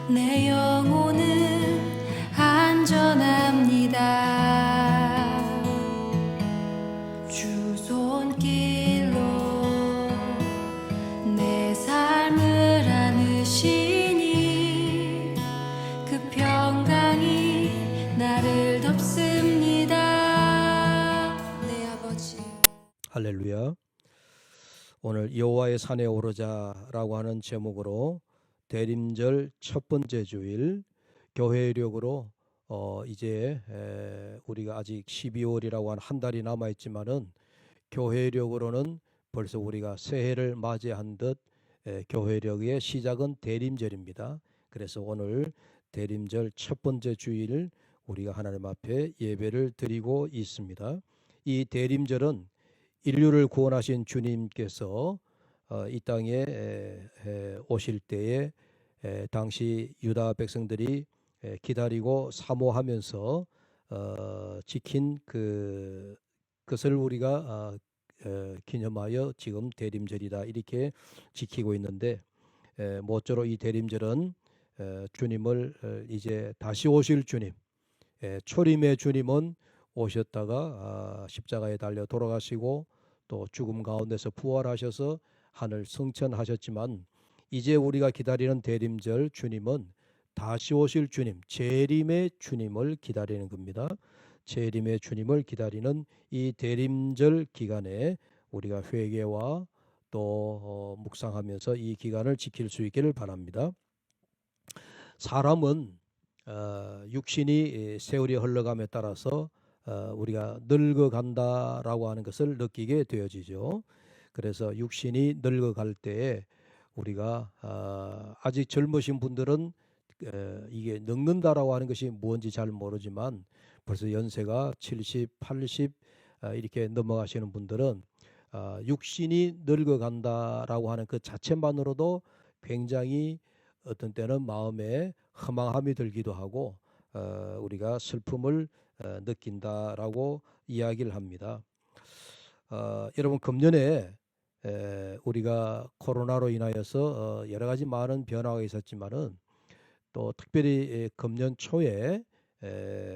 내 영혼은 안전합니다. 주 손길로 내 삶을 안으시니 그 평강이 나를 덮습니다. 내 아버지. 할렐루야. 오늘 여호와의 산에 오르자라고 하는 제목으로 대림절 첫 번째 주일 교회력으로 이제 우리가 아직 12월이라고 한 달이 남아 있지만은 교회력으로는 벌써 우리가 새해를 맞이한 듯 교회력의 시작은 대림절입니다. 그래서 오늘 대림절 첫 번째 주일 우리가 하나님 앞에 예배를 드리고 있습니다. 이 대림절은 인류를 구원하신 주님께서 이 땅에 오실 때에 당시 유다 백성들이 기다리고 사모하면서 지킨 그것을 우리가 기념하여 지금 대림절이다 이렇게 지키고 있는데, 모쪼록 이 대림절은 주님을 이제 다시 오실 주님, 초림의 주님은 오셨다가 십자가에 달려 돌아가시고 또 죽음 가운데서 부활하셔서 하늘 승천하셨지만, 이제 우리가 기다리는 대림절 주님은 다시 오실 주님, 재림의 주님을 기다리는 겁니다. 재림의 주님을 기다리는 이 대림절 기간에 우리가 회개와 또 묵상하면서 이 기간을 지킬 수 있기를 바랍니다. 사람은 육신이 세월이 흘러감에 따라서 우리가 늙어간다라고 하는 것을 느끼게 되어지죠. 그래서 육신이 늙어갈 때에 우리가 아직 젊으신 분들은 이게 늙는다라고 하는 것이 뭔지 잘 모르지만 벌써 연세가 70, 80 이렇게 넘어가시는 분들은 육신이 늙어간다라고 하는 그 자체만으로도 굉장히 어떤 때는 마음에 허망함이 들기도 하고 우리가 슬픔을 느낀다라고 이야기를 합니다. 여러분, 금년에 우리가 코로나로 인하여서 여러 가지 많은 변화가 있었지만은 또 특별히 금년 초에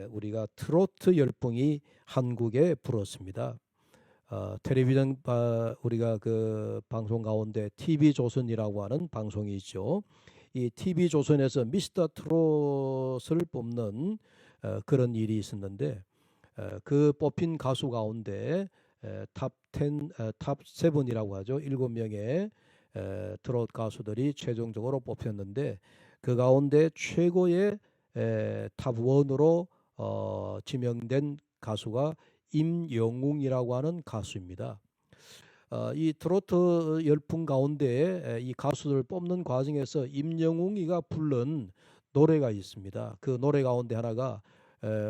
우리가 트로트 열풍이 한국에 불었습니다. 텔레비전 우리가 그 방송 가운데 TV조선이라고 하는 방송이 있죠. 이 TV조선에서 미스터 트롯을 뽑는 그런 일이 있었는데, 그 뽑힌 가수 가운데 탑 10, 탑 7이라고 하죠. 7명의 트롯 가수들이 최종적으로 뽑혔는데, 그 가운데 최고의 탑 1으로 지명된 가수가 임영웅이라고 하는 가수입니다. 이 트로트 열풍 가운데 이 가수들을 뽑는 과정에서 임영웅이가 부른 노래가 있습니다. 그 노래 가운데 하나가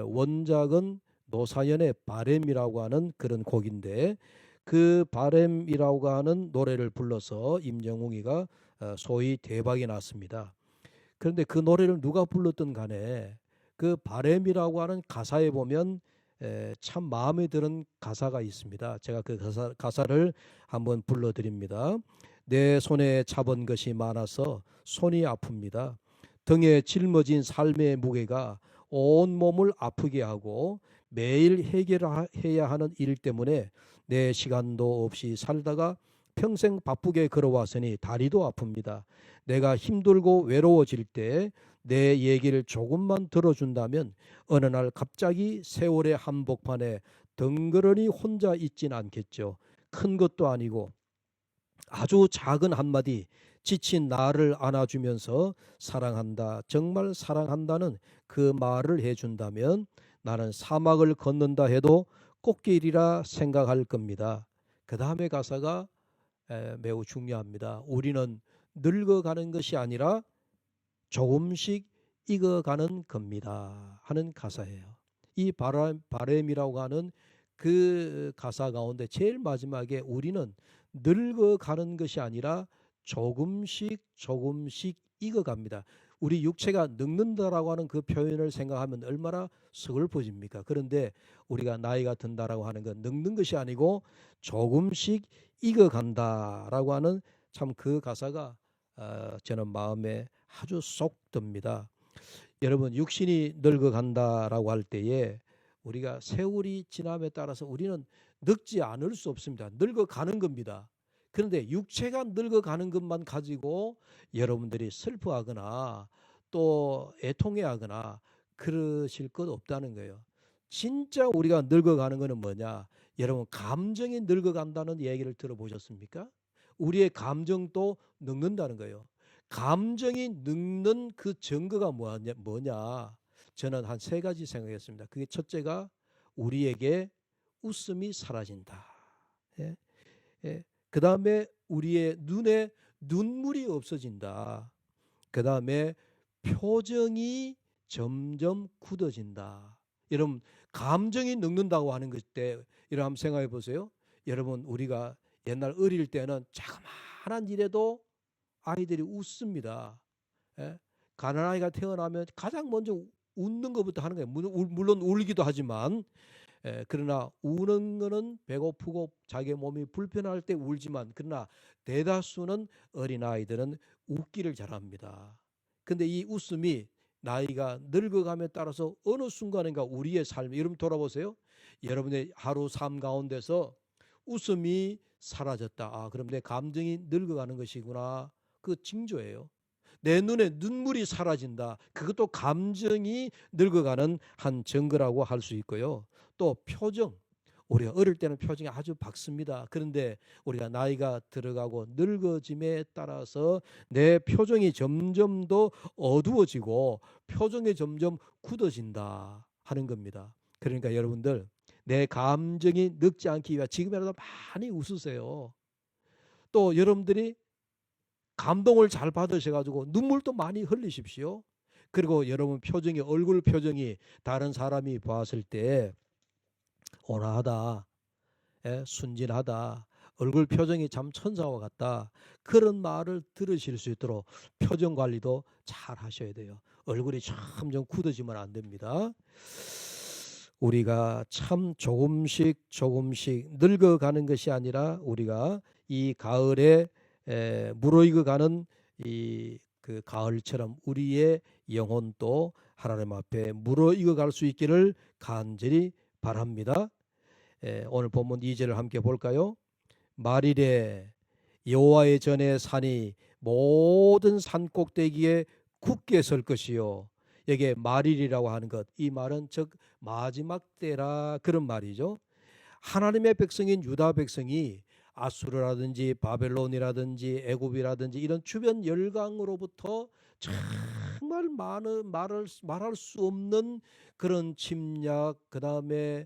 원작은 노사연의 바램이라고 하는 그런 곡인데, 그 바램이라고 하는 노래를 불러서 임영웅이가 소위 대박이 났습니다. 그런데 그 노래를 누가 불렀든 간에 그 바램이라고 하는 가사에 보면 참 마음에 드는 가사가 있습니다. 제가 그 가사를 한번 불러드립니다. 내 손에 잡은 것이 많아서 손이 아픕니다. 등에 짊어진 삶의 무게가 온 몸을 아프게 하고 매일 해결해야 하는 일 때문에 내 시간도 없이 살다가 평생 바쁘게 걸어왔으니 다리도 아픕니다. 내가 힘들고 외로워질 때 내 얘기를 조금만 들어준다면 어느 날 갑자기 세월의 한복판에 덩그러니 혼자 있진 않겠죠. 큰 것도 아니고 아주 작은 한마디, 지친 나를 안아주면서 사랑한다, 정말 사랑한다는 그 말을 해준다면 나는 사막을 걷는다 해도 꽃길이라 생각할 겁니다. 그 다음에 가사가 매우 중요합니다. 우리는 늙어가는 것이 아니라 조금씩 익어가는 겁니다 하는 가사예요. 이 바램이라고 하는 그 가사 가운데 제일 마지막에 우리는 늙어가는 것이 아니라 조금씩 익어갑니다. 우리 육체가 늙는다라고 하는 그 표현을 생각하면 얼마나 서글퍼집니까? 그런데 우리가 나이가 든다라고 하는 건 늙는 것이 아니고 조금씩 익어간다라고 하는 참 그 가사가 저는 마음에 아주 쏙 듭니다. 여러분, 육신이 늙어간다라고 할 때에 우리가 세월이 지남에 따라서 우리는 늙지 않을 수 없습니다. 늙어가는 겁니다. 그런데 육체가 늙어가는 것만 가지고 여러분들이 슬퍼하거나 또 애통해하거나 그러실 것 없다는 거예요. 진짜 우리가 늙어가는 것은 뭐냐? 여러분, 감정이 늙어간다는 얘기를 들어보셨습니까? 우리의 감정도 늙는다는 거예요. 감정이 늙는 그 증거가 뭐냐? 저는 한 세 가지 생각했습니다. 그게 첫째가 우리에게 웃음이 사라진다. 예? 예. 그 다음에 우리의 눈에 눈물이 없어진다. 그 다음에 표정이 점점 굳어진다. 여러분, 감정이 늙는다고 하는 것 때 여러분 한번 생각해 보세요. 여러분, 우리가 옛날 어릴 때는 자그마한 일에도 아이들이 웃습니다. 예? 가난아이가 태어나면 가장 먼저 웃는 것부터 하는 거예요. 물론 울기도 하지만 그러나 우는 거는 배고프고 자기 몸이 불편할 때 울지만, 그러나 대다수는 어린아이들은 웃기를 잘합니다. 근데 이 웃음이 나이가 늙어감에 따라서 어느 순간인가 우리의 삶, 여러분 돌아보세요. 여러분의 하루 삶 가운데서 웃음이 사라졌다. 아, 그럼 내 감정이 늙어가는 것이구나. 그 징조예요. 내 눈에 눈물이 사라진다. 그것도 감정이 늙어가는 한 증거라고 할 수 있고요. 또 표정. 우리가 어릴 때는 표정이 아주 밝습니다. 그런데 우리가 나이가 들어가고 늙어짐에 따라서 내 표정이 점점 더 어두워지고 표정이 점점 굳어진다 하는 겁니다. 그러니까 여러분들, 내 감정이 늙지 않기 위해 지금이라도 많이 웃으세요. 또 여러분들이 감동을 잘 받으셔가지고 눈물도 많이 흘리십시오. 그리고 여러분 표정이, 얼굴 표정이 다른 사람이 봤을 때 온화하다, 순진하다, 얼굴 표정이 참 천사와 같다, 그런 말을 들으실 수 있도록 표정 관리도 잘 하셔야 돼요. 얼굴이 점점 굳어지면 안 됩니다. 우리가 참 조금씩 늙어가는 것이 아니라 우리가 이 가을에 무르익어가는 그 가을처럼 우리의 영혼도 하나님 앞에 무르익어갈 수 있기를 간절히 바랍니다. 오늘 본문 2절을 함께 볼까요? 말일에 여호와의 전에 산이 모든 산 꼭대기에 굳게 설 것이요. 여기에 말일이라고 하는 것, 이 말은 즉 마지막 때라, 그런 말이죠. 하나님의 백성인 유다 백성이 아수르라든지 바벨론이라든지 애굽이라든지 이런 주변 열강으로부터 정말 많은 말할 수 없는 그런 침략, 그 다음에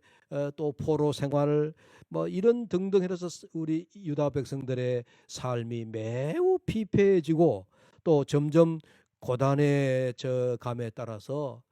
또 포로 생활, 뭐 이런 등등 해서 우리 유다 백성들의 삶이 매우 피폐해지고 또 점점 고단해져 감에 따라서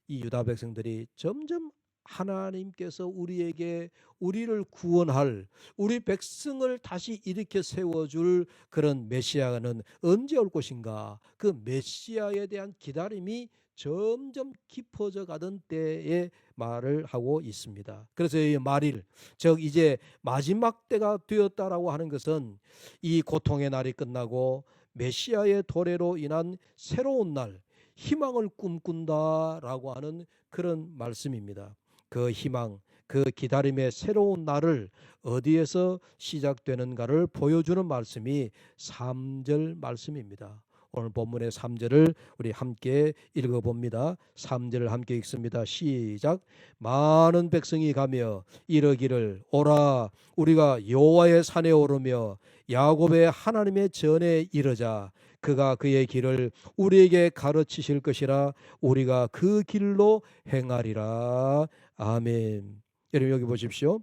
이 유다 백성들이 점점 하나님께서 우리를 구원할, 우리 백성을 다시 일으켜 세워줄 그런 메시아는 언제 올 것인가, 그 메시아에 대한 기다림이 점점 깊어져 가던 때에 말을 하고 있습니다. 그래서 이 말일, 즉 이제 마지막 때가 되었다라고 하는 것은 이 고통의 날이 끝나고 메시아의 도래로 인한 새로운 날, 희망을 꿈꾼다라고 하는 그런 말씀입니다. 그 희망, 그 기다림의 새로운 날을 어디에서 시작되는가를 보여주는 말씀이 3절 말씀입니다. 오늘 본문의 3절을 우리 함께 읽어봅니다. 3절을 함께 읽습니다. 시작. 많은 백성이 가며 이르기를, 오라, 우리가 여호와의 산에 오르며 야곱의 하나님의 전에 이르자. 그가 그의 길을 우리에게 가르치실 것이라. 우리가 그 길로 행하리라. 아멘. 여러분 여기 보십시오.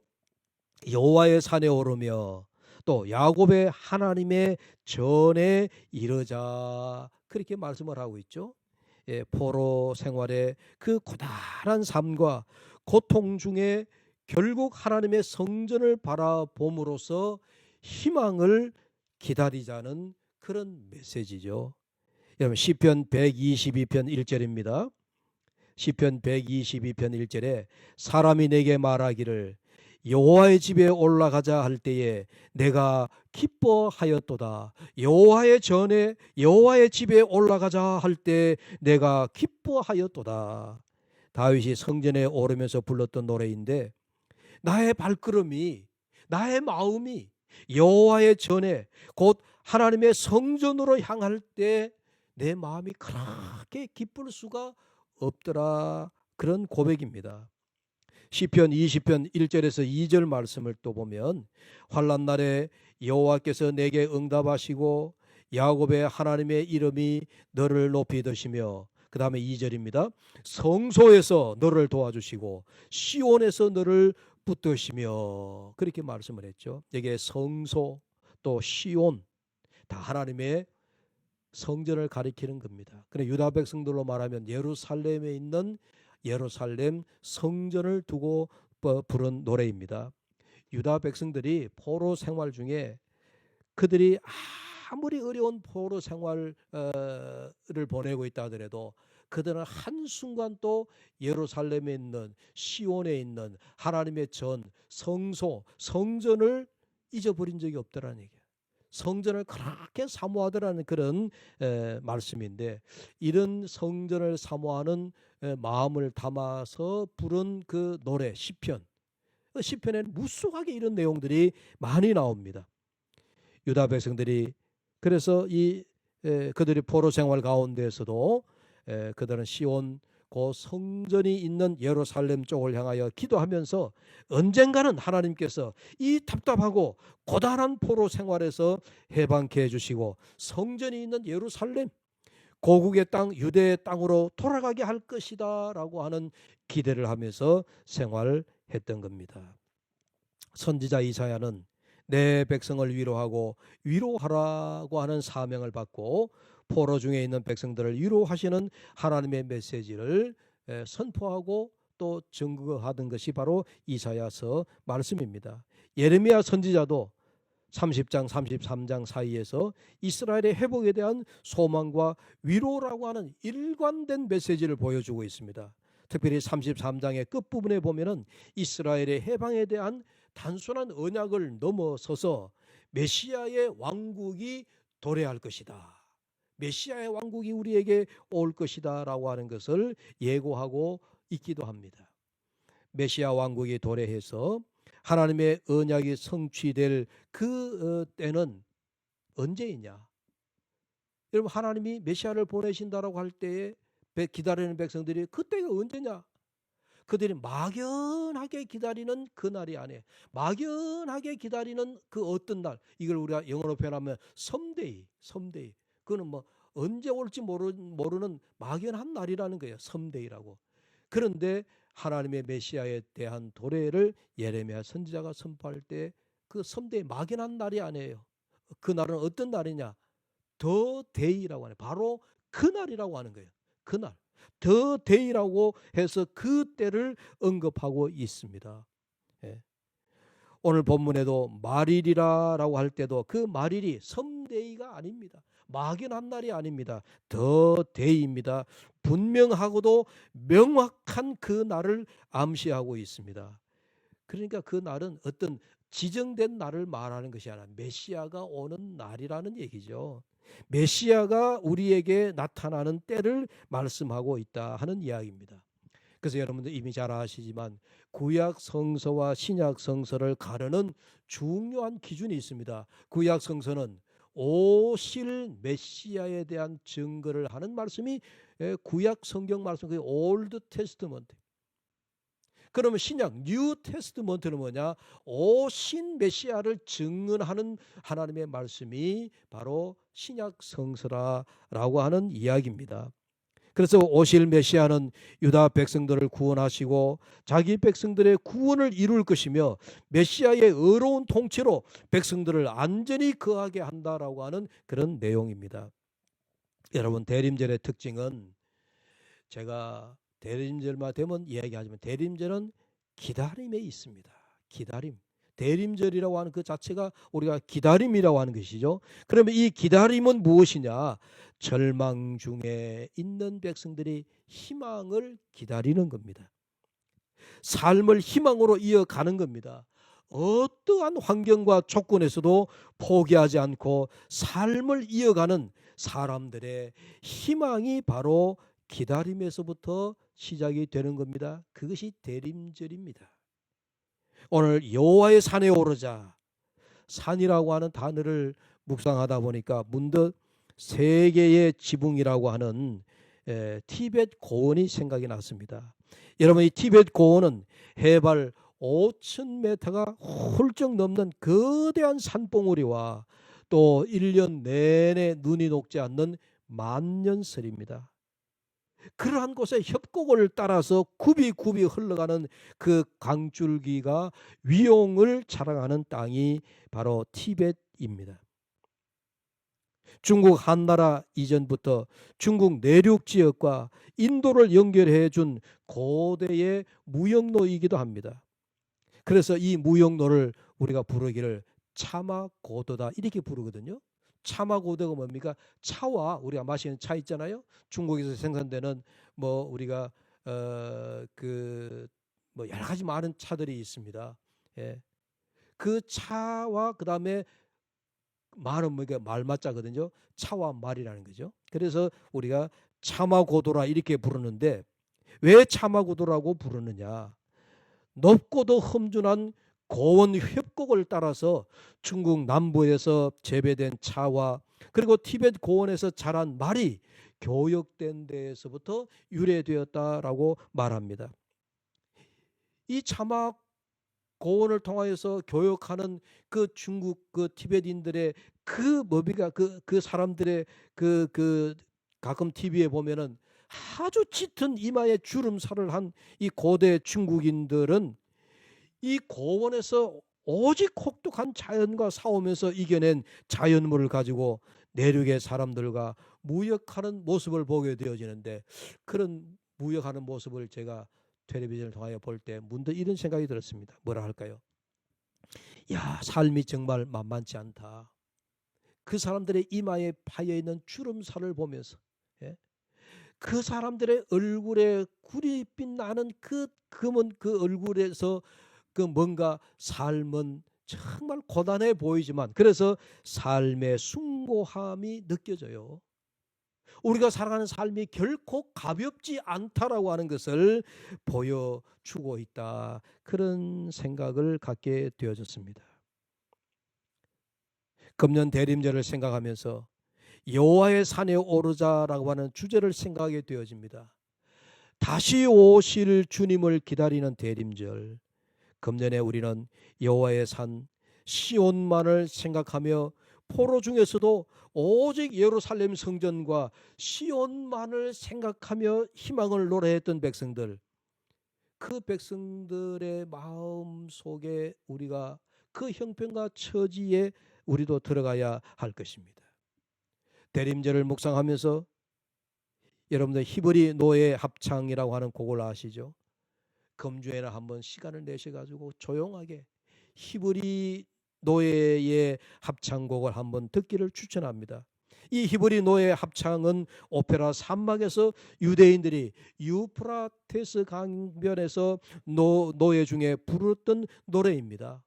여호와의 산에 오르며 또 야곱의 하나님의 전에 이르자, 그렇게 말씀을 하고 있죠. 포로 생활의 그 고단한 삶과 고통 중에 결국 하나님의 성전을 바라봄으로써 희망을 기다리자는 그런 메시지죠. 여러분 시편 122편 1절입니다. 시편 122편 1절에 사람이 내게 말하기를 여호와의 집에 올라가자 할 때에 내가 기뻐하였도다. 여호와의 전에 여호와의 집에 올라가자 할 때 내가 기뻐하였도다. 다윗이 성전에 오르면서 불렀던 노래인데, 나의 발걸음이, 나의 마음이 여호와의 전에 곧 하나님의 성전으로 향할 때 내 마음이 그렇게 기쁠 수가 없더라. 그런 고백입니다. 시편 20편 1절에서 2절 말씀을 또 보면, 환난 날에 여호와께서 내게 응답하시고 야곱의 하나님의 이름이 너를 높이 드시며, 그 다음에 2절입니다. 성소에서 너를 도와주시고 시온에서 너를 붙드시며, 그렇게 말씀을 했죠. 여기에 성소 또 시온 다 하나님의 성전을 가리키는 겁니다. 그래, 유다 백성들로 말하면 예루살렘에 있는 예루살렘 성전을 두고 부른 노래입니다. 유다 백성들이 포로 생활 중에 그들이 아무리 어려운 포로 생활을 보내고 있다 하더라도 그들은 한순간 또 예루살렘에 있는 시온에 있는 하나님의 전 성소 성전을 잊어버린 적이 없더라는 얘기예요. 성전을 그렇게 사모하더라는 그런 말씀인데, 이런 성전을 사모하는 마음을 담아서 부른 그 노래 시편, 시편에는 무수하게 이런 내용들이 많이 나옵니다. 유다 백성들이 그래서 그들이 포로 생활 가운데에서도 그들은 시온 그 성전이 있는 예루살렘 쪽을 향하여 기도하면서 언젠가는 하나님께서 이 답답하고 고단한 포로 생활에서 해방케 해주시고 성전이 있는 예루살렘, 고국의 땅 유대의 땅으로 돌아가게 할 것이다 라고 하는 기대를 하면서 생활했던 겁니다. 선지자 이사야는 내 백성을 위로하고 위로하라고 하는 사명을 받고 포로 중에 있는 백성들을 위로하시는 하나님의 메시지를 선포하고 또 증거하던 것이 바로 이사야서 말씀입니다. 예레미야 선지자도 30장 33장 사이에서 이스라엘의 회복에 대한 소망과 위로라고 하는 일관된 메시지를 보여주고 있습니다. 특별히 33장의 끝부분에 보면은 이스라엘의 해방에 대한 단순한 언약을 넘어서서 메시아의 왕국이 도래할 것이다, 메시아의 왕국이 우리에게 올 것이다 라고 하는 것을 예고하고 있기도 합니다. 메시아 왕국이 도래해서 하나님의 언약이 성취될 그 때는 언제이냐? 여러분, 하나님이 메시아를 보내신다라고 할 때에 기다리는 백성들이 그때가 언제냐? 그들이 막연하게 기다리는 그 날이 아니에요. 막연하게 기다리는 그 어떤 날, 이걸 우리가 영어로 표현하면 someday. 그거는 뭐 언제 올지 모르는 막연한 날이라는 거예요. someDay라고. 그런데 하나님의 메시아에 대한 도래를 예레미야 선지자가 선포할 때 그 someday 막연한 날이 아니에요. 그 날은 어떤 날이냐? The day라고 하네. 바로 그 날이라고 하는 거예요. 그 날. The day라고 해서 그 때를 언급하고 있습니다. 예. 오늘 본문에도 말일이라고 할 때도 그 말일이 someDay가 아닙니다. 막연한 날이 아닙니다. The day입니다. 분명하고도 명확한 그 날을 암시하고 있습니다. 그러니까 그 날은 어떤 지정된 날을 말하는 것이 아니라 메시아가 오는 날이라는 얘기죠. 메시아가 우리에게 나타나는 때를 말씀하고 있다 하는 이야기입니다. 그래서 여러분들 이미 잘 아시지만 구약 성서와 신약 성서를 가르는 중요한 기준이 있습니다. 구약 성서는 오실 메시아에 대한 증거를 하는 말씀이 구약 성경 말씀, 그 올드 테스트먼트. 그러면 신약 뉴 테스트먼트는 뭐냐? 오신 메시아를 증언하는 하나님의 말씀이 바로 신약 성서라고 하는 이야기입니다. 그래서 오실 메시아는 유다 백성들을 구원하시고 자기 백성들의 구원을 이룰 것이며 메시아의 의로운 통치로 백성들을 안전히 거하게 한다라고 하는 그런 내용입니다. 여러분, 대림절의 특징은, 제가 대림절만 되면 이야기하지만 대림절은 기다림에 있습니다. 기다림. 대림절이라고 하는 그 자체가 우리가 기다림이라고 하는 것이죠. 그러면 이 기다림은 무엇이냐? 절망 중에 있는 백성들이 희망을 기다리는 겁니다. 삶을 희망으로 이어가는 겁니다. 어떠한 환경과 조건에서도 포기하지 않고 삶을 이어가는 사람들의 희망이 바로 기다림에서부터 시작이 되는 겁니다. 그것이 대림절입니다. 오늘 여호와의 산에 오르자, 산이라고 하는 단어를 묵상하다 보니까 문득 세계의 지붕이라고 하는 티베트 고원이 생각이 났습니다. 여러분, 이 티베트 고원은 해발 5,000m가 훌쩍 넘는 거대한 산봉우리와 또 1년 내내 눈이 녹지 않는 만년설입니다. 그러한 곳에 협곡을 따라서 굽이굽이 흘러가는 그 강줄기가 위용을 자랑하는 땅이 바로 티벳입니다. 중국 한나라 이전부터 중국 내륙 지역과 인도를 연결해 준 고대의 무역로이기도 합니다. 그래서 이 무역로를 우리가 부르기를 차마고도다 이렇게 부르거든요. 차마고도가 뭡니까? 차와 우리가 마시는 차 있잖아요. 중국에서 생산되는 뭐 우리가 뭐 여러 가지 많은 차들이 있습니다. 예. 그 차와 그다음에 말은 뭐 말맞자거든요. 차와 말이라는 거죠. 그래서 우리가 차마고도라 이렇게 부르는데 왜 차마고도라고 부르느냐? 높고도 험준한 고원 협곡을 따라서 중국 남부에서 재배된 차와 그리고 티베트 고원에서 자란 말이 교역된 데에서부터 유래되었다라고 말합니다. 이 차마 고원을 통하여서 교역하는 그 중국 그 티베트인들의 그 뭐비가 그 사람들의 그 가끔 TV에 보면은 아주 짙은 이마에 주름살을 한 이 고대 중국인들은 이 고원에서 오직 혹독한 자연과 싸우면서 이겨낸 자연물을 가지고 내륙의 사람들과 무역하는 모습을 보게 되어지는데 그런 무역하는 모습을 제가 텔레비전을 통하여 볼 때 문득 이런 생각이 들었습니다. 뭐라 할까요? 야, 삶이 정말 만만치 않다. 그 사람들의 이마에 파여있는 주름살을 보면서 그 사람들의 얼굴에 구릿빛 나는 그 검은 그 얼굴에서 그 뭔가 삶은 정말 고단해 보이지만 그래서 삶의 숭고함이 느껴져요. 우리가 살아가는 삶이 결코 가볍지 않다라고 하는 것을 보여주고 있다. 그런 생각을 갖게 되어졌습니다. 금년 대림절을 생각하면서 여호와의 산에 오르자라고 하는 주제를 생각하게 되어집니다. 다시 오실 주님을 기다리는 대림절. 금년에 우리는 여호와의 산 시온만을 생각하며 포로 중에서도 오직 예루살렘 성전과 시온만을 생각하며 희망을 노래했던 백성들, 그 백성들의 마음 속에 우리가 그 형편과 처지에 우리도 들어가야 할 것입니다. 대림절을 묵상하면서 여러분들 히브리 노예 합창이라고 하는 곡을 아시죠? 금주에는 한번 시간을 내셔가지고 조용하게 히브리 노예의 합창곡을 한번 듣기를 추천합니다. 이 히브리 노예 합창은 오페라 산막에서 유대인들이 유프라테스 강변에서 노예 중에 부르던 노래입니다.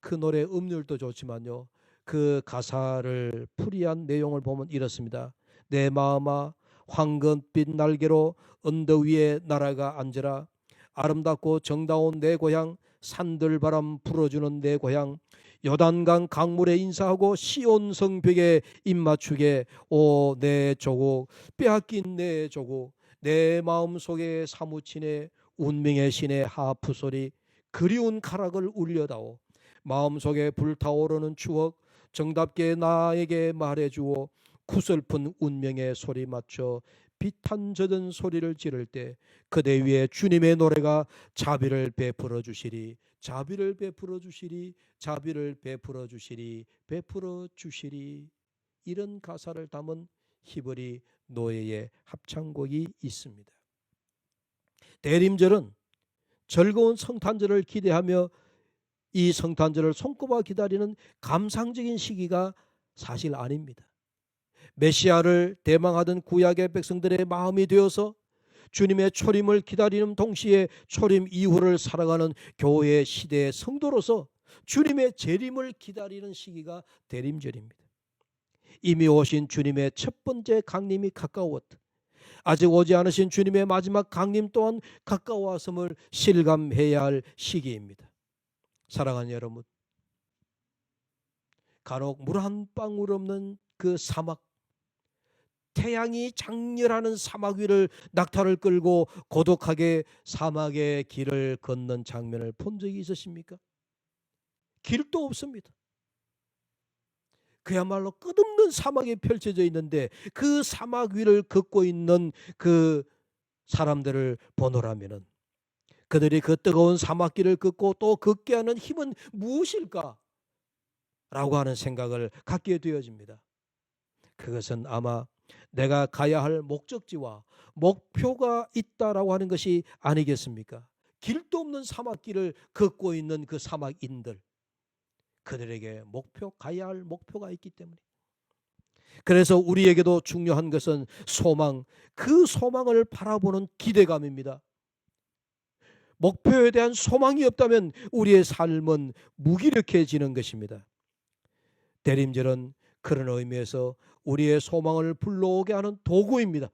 그 노래 음률도 좋지만요, 그 가사를 풀이한 내용을 보면 이렇습니다. 내 마음아 황금빛 날개로 언덕 위에 날아가 앉으라. 아름답고 정다운 내 고향, 산들바람 불어주는 내 고향, 요단강 강물에 인사하고 시온 성벽에 입맞추게. 오 내 조국, 빼앗긴 내 조국, 내 마음속에 사무치네. 운명의 신의 하프 소리, 그리운 가락을 울려다오. 마음속에 불타오르는 추억, 정답게 나에게 말해주오. 구슬픈 운명의 소리 맞춰 비탄 젖은 소리를 지를 때 그대 위에 주님의 노래가 자비를 베풀어 주시리. 자비를 베풀어 주시리. 자비를 베풀어 주시리. 베풀어 주시리. 이런 가사를 담은 히브리 노예의 합창곡이 있습니다. 대림절은 즐거운 성탄절을 기대하며 이 성탄절을 손꼽아 기다리는 감상적인 시기가 사실 아닙니다. 메시아를 대망하던 구약의 백성들의 마음이 되어서 주님의 초림을 기다리는 동시에 초림 이후를 살아가는 교회 시대의 성도로서 주님의 재림을 기다리는 시기가 대림절입니다. 이미 오신 주님의 첫 번째 강림이 가까웠다. 아직 오지 않으신 주님의 마지막 강림 또한 가까워왔음을 실감해야 할 시기입니다. 사랑하는 여러분, 간혹 물 한 방울 없는 그 사막, 태양이 장렬하는 사막 위를 낙타를 끌고 고독하게 사막의 길을 걷는 장면을 본 적이 있으십니까? 길도 없습니다. 그야말로 끝없는 사막이 펼쳐져 있는데 그 사막 위를 걷고 있는 그 사람들을 보노라면은 그들이 그 뜨거운 사막길을 걷고 또 걷게 하는 힘은 무엇일까? 라고 하는 생각을 갖게 되어집니다. 그것은 아마 내가 가야 할 목적지와 목표가 있다라고 하는 것이 아니겠습니까? 길도 없는 사막길을 걷고 있는 그 사막인들, 그들에게 가야 할 목표가 있기 때문에. 그래서 우리에게도 중요한 것은 소망, 그 소망을 바라보는 기대감입니다. 목표에 대한 소망이 없다면 우리의 삶은 무기력해지는 것입니다. 대림절은 그런 의미에서 우리의 소망을 불러오게 하는 도구입니다.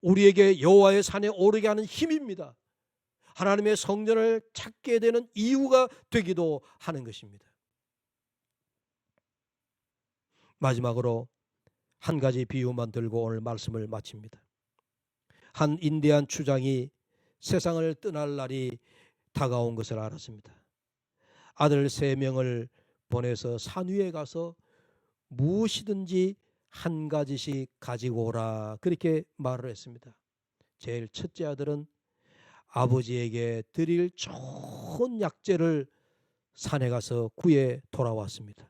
우리에게 여호와의 산에 오르게 하는 힘입니다. 하나님의 성전을 찾게 되는 이유가 되기도 하는 것입니다. 마지막으로 한 가지 비유만 들고 오늘 말씀을 마칩니다. 한 인디안 추장이 세상을 떠날 날이 다가온 것을 알았습니다. 아들 3명을 보내서 산 위에 가서 무엇이든지 한 가지씩 가지고 오라, 그렇게 말을 했습니다. 제일 첫째 아들은 아버지에게 드릴 좋은 약재를 산에 가서 구해 돌아왔습니다.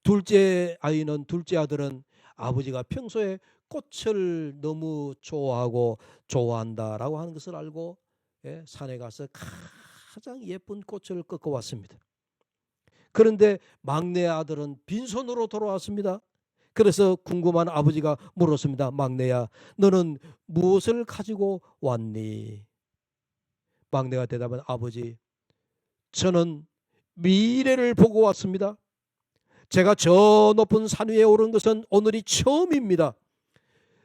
둘째 아들은 아버지가 평소에 꽃을 너무 좋아하고 좋아한다라고 하는 것을 알고 산에 가서 가장 예쁜 꽃을 꺾어 왔습니다. 그런데 막내 아들은 빈손으로 돌아왔습니다. 그래서 궁금한 아버지가 물었습니다. 막내야, 너는 무엇을 가지고 왔니? 막내가 대답한, 아버지, 저는 미래를 보고 왔습니다. 제가 저 높은 산 위에 오른 것은 오늘이 처음입니다.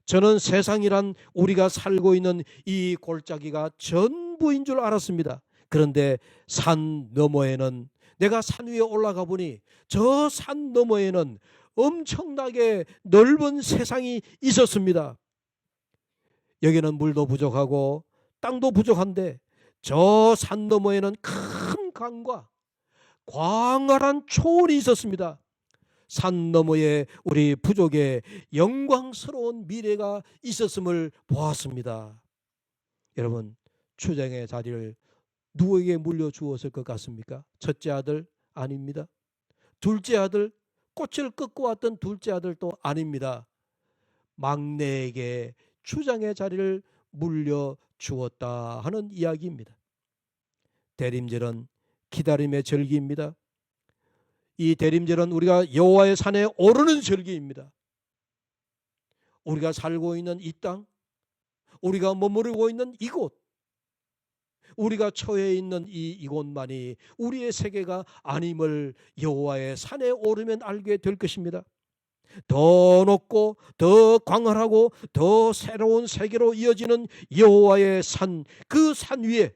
저는 세상이란 우리가 살고 있는 이 골짜기가 전부인 줄 알았습니다. 그런데 산 너머에는, 내가 산 위에 올라가 보니 저 산 너머에는 엄청나게 넓은 세상이 있었습니다. 여기는 물도 부족하고 땅도 부족한데 저 산 너머에는 큰 강과 광활한 초원이 있었습니다. 산 너머에 우리 부족의 영광스러운 미래가 있었음을 보았습니다. 여러분, 추장의 자리를 누구에게 물려주었을 것 같습니까? 첫째 아들? 아닙니다. 둘째 아들? 꽃을 꺾고 왔던 둘째 아들도 아닙니다. 막내에게 추장의 자리를 물려주었다 하는 이야기입니다. 대림절은 기다림의 절기입니다. 이 대림절은 우리가 여호와의 산에 오르는 절기입니다. 우리가 살고 있는 이 땅, 우리가 머무르고 있는 이곳, 우리가 처해 있는 이곳만이 우리의 세계가 아님을 여호와의 산에 오르면 알게 될 것입니다. 더 높고 더 광활하고 더 새로운 세계로 이어지는 여호와의 산, 그 산 위에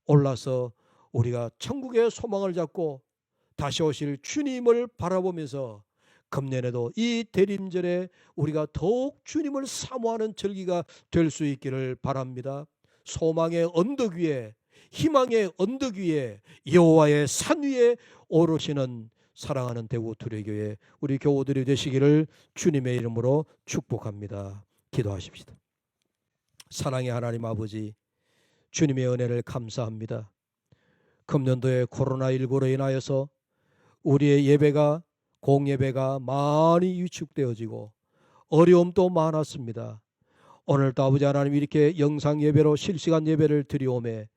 올라서 우리가 천국의 소망을 잡고 다시 오실 주님을 바라보면서 금년에도 이 대림절에 우리가 더욱 주님을 사모하는 절기가 될 수 있기를 바랍니다. 소망의 언덕 위에, 희망의 언덕 위에, 여호와의 산 위에 오르시는 사랑하는 대구 두레교회 우리 교우들이 되시기를 주님의 이름으로 축복합니다. 기도하십시다. 사랑의 하나님 아버지, 주님의 은혜를 감사합니다. 금년도에 코로나19로 인하여서 우리의 예배가, 공예배가 많이 위축되어지고 어려움도 많았습니다. 오늘도 아버지 하나님 이렇게 영상 예배로 실시간 예배를 드리오매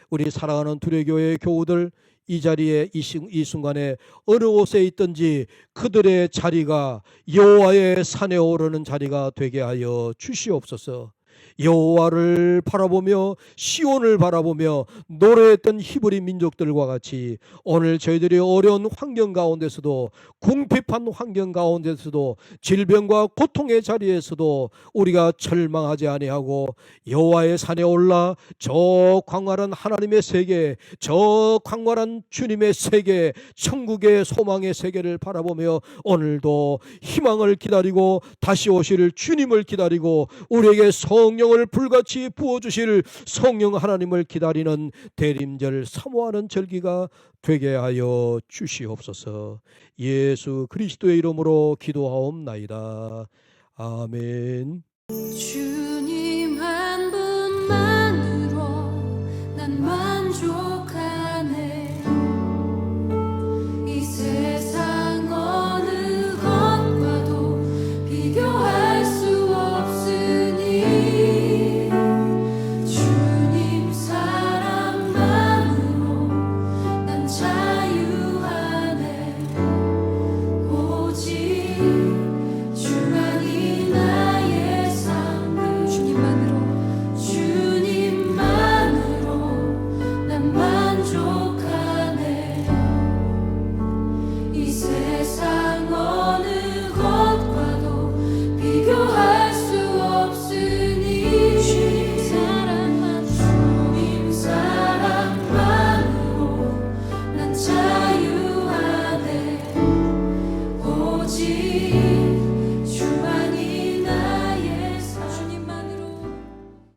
우리 사랑하는 두레교회의 교우들 이 자리에 이 순간에 어느 곳에 있든지 그들의 자리가 여호와의 산에 오르는 자리가 되게 하여 주시옵소서. 여호와를 바라보며 시온을 바라보며 노래했던 히브리 민족들과 같이 오늘 저희들이 어려운 환경 가운데서도 궁핍한 환경 가운데서도 질병과 고통의 자리에서도 우리가 절망하지 아니하고 여호와의 산에 올라 저 광활한 하나님의 세계, 저 광활한 주님의 세계, 천국의 소망의 세계를 바라보며 오늘도 희망을 기다리고 다시 오실 주님을 기다리고 우리에게 성령을 불같이 부어주실 성령 하나님을 기다리는 대림절 사모하는 절기가 되게 하여 주시옵소서. 예수 그리스도의 이름으로 기도하옵나이다. 아멘. 주